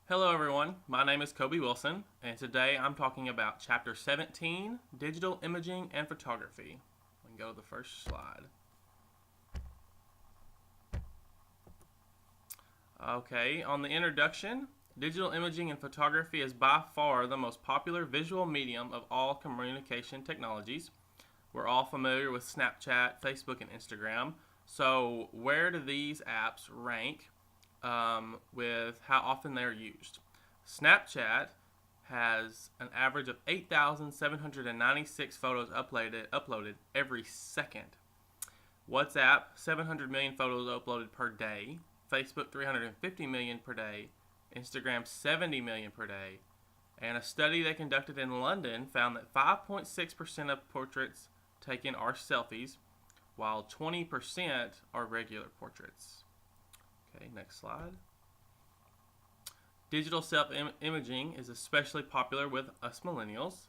Hello everyone, my name is Coby Wilson, and today I'm talking about Chapter 17, Digital Imaging and Photography. We can go to the first slide. Okay, on the introduction, digital imaging and photography is by far the most popular visual medium of all communication technologies. We're all familiar with Snapchat, Facebook, and Instagram. So where do these apps rank with how often they're used? Snapchat has an average of 8,796 photos uploaded every second. WhatsApp, 700 million photos uploaded per day. Facebook, 350 million per day. Instagram, 70 million per day. And a study they conducted in London found that 5.6% of portraits taken are selfies, while 20% are regular portraits. Okay, next slide. Digital self-imaging is especially popular with us millennials.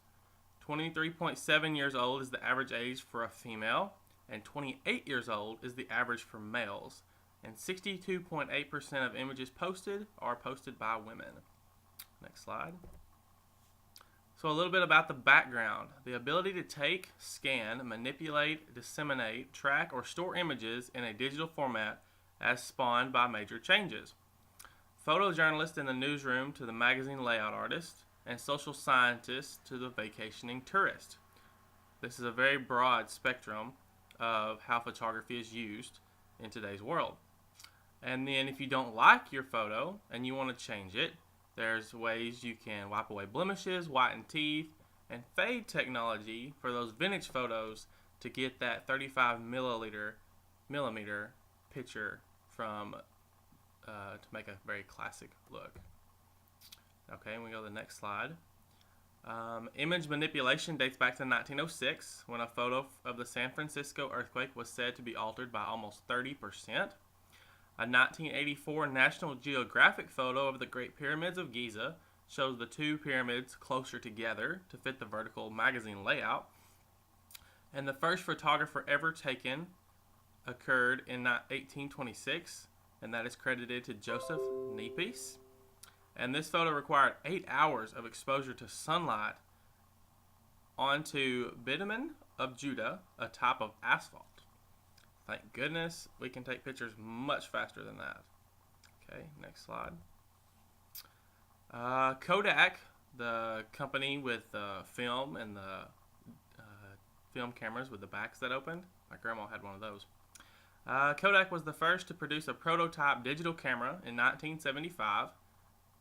23.7 years old is the average age for a female, and 28 years old is the average for males. And 62.8% of images posted are posted by women. Next slide. So a little bit about the background. The ability to take, scan, manipulate, disseminate, track, or store images in a digital format as spawned by major changes. Photojournalist in the newsroom to the magazine layout artist, and social scientist to the vacationing tourist. This is a very broad spectrum of how photography is used in today's world. And then if you don't like your photo and you want to change it, there's ways you can wipe away blemishes, whiten teeth, and fade technology for those vintage photos to get that 35 millimeter picture from to make a very classic look. Okay, we go to the next slide. Image manipulation dates back to 1906 when a photo of the San Francisco earthquake was said to be altered by almost 30%. A 1984 National Geographic photo of the Great Pyramids of Giza shows the two pyramids closer together to fit the vertical magazine layout. And the first photographer ever taken occurred in 1826, and that is credited to Joseph Niepce. And this photo required 8 hours of exposure to sunlight onto bitumen of Judah, a type of asphalt. Thank goodness we can take pictures much faster than that. Okay, next slide. Kodak, the company with the film and the film cameras with the backs that opened. My grandma had one of those. Kodak was the first to produce a prototype digital camera in 1975.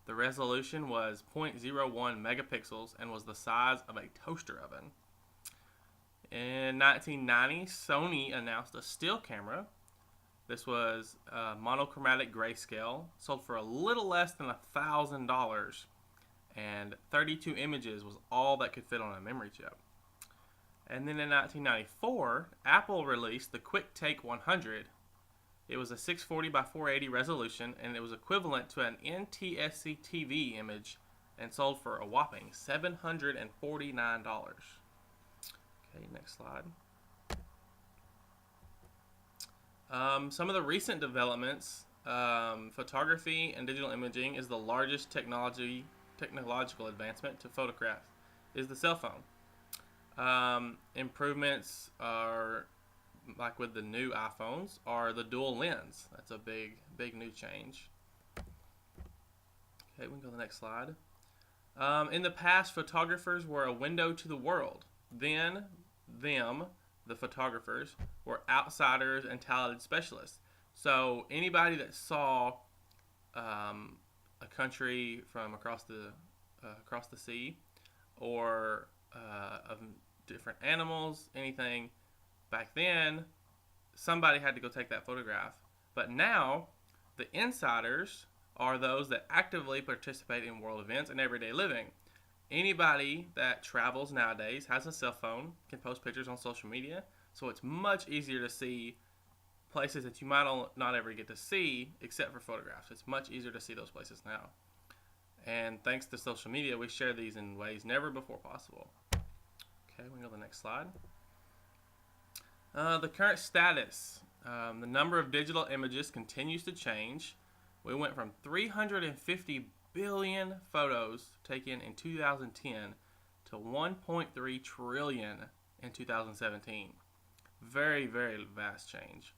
The resolution was 0.01 megapixels and was the size of a toaster oven. In 1990, Sony announced a still camera. This was a monochromatic grayscale, sold for a little less than $1,000, and 32 images was all that could fit on a memory chip. And then in 1994, Apple released the QuickTake 100. It was a 640 by 480 resolution, and it was equivalent to an NTSC TV image and sold for a whopping $749. Okay, next slide. Some of the recent developments, photography and digital imaging is the largest technological advancement to photograph is the cell phone. Improvements are, like with the new iPhones, are the dual lens. That's a big new change. Okay, we can go to the next slide. In the past, photographers were a window to the world. Then, the photographers, were outsiders and talented specialists. So anybody that saw a country from across the sea, or of different animals, anything, back then, somebody had to go take that photograph. But now, the insiders are those that actively participate in world events and everyday living. Anybody that travels nowadays has a cell phone, can post pictures on social media, so it's much easier to see places that you might not ever get to see except for photographs. It's much easier to see those places now. And thanks to social media, we share these in ways never before possible. Okay, we can go to the next slide. The current status. The number of digital images continues to change. We went from 350 billion photos taken in 2010 to 1.3 trillion in 2017. Very, very vast change.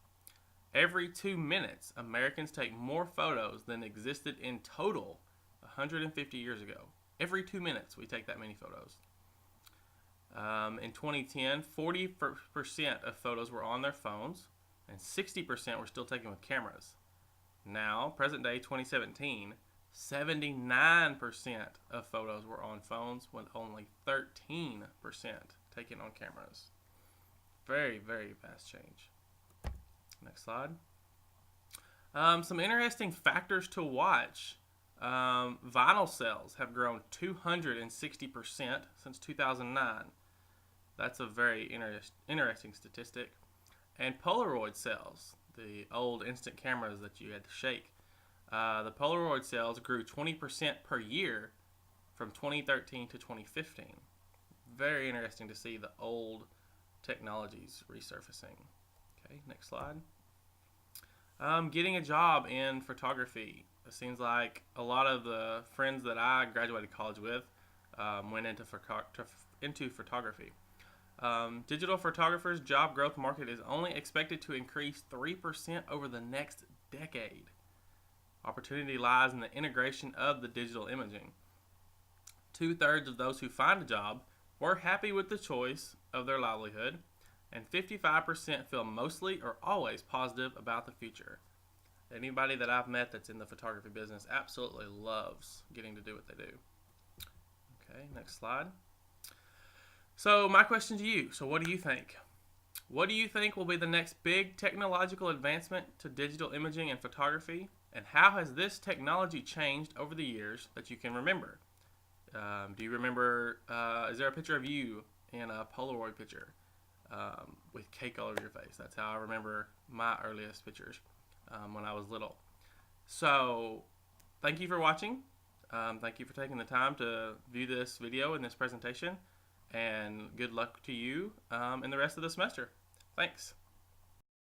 Every 2 minutes, Americans take more photos than existed in total 150 years ago. Every 2 minutes, we take that many photos. In 2010, 40% of photos were on their phones, and 60% were still taken with cameras. Now, present day 2017, 79% of photos were on phones, with only 13% taken on cameras. Very, very fast change. Next slide. Some interesting factors to watch. Vinyl sales have grown 260% since 2009. That's a very interesting statistic. And Polaroid sales, the old instant cameras that you had to shake, the Polaroid sales grew 20% per year from 2013 to 2015. Very interesting to see the old technologies resurfacing. Okay, next slide. Getting a job in photography. It seems like a lot of the friends that I graduated college with went into photography. Digital photographers' job growth market is only expected to increase 3% over the next decade. Opportunity lies in the integration of the digital imaging. 2/3 of those who find a job were happy with the choice of their livelihood, and 55% feel mostly or always positive about the future. Anybody that I've met that's in the photography business absolutely loves getting to do what they do. Okay, next slide. So my question to you, so what do you think? What do you think will be the next big technological advancement to digital imaging and photography? And how has this technology changed over the years that you can remember? Do you remember, is there a picture of you in a Polaroid picture with cake all over your face? That's how I remember my earliest pictures when I was little. So thank you for watching. Thank you for taking the time to view this video and this presentation. And good luck to you in the rest of the semester. Thanks.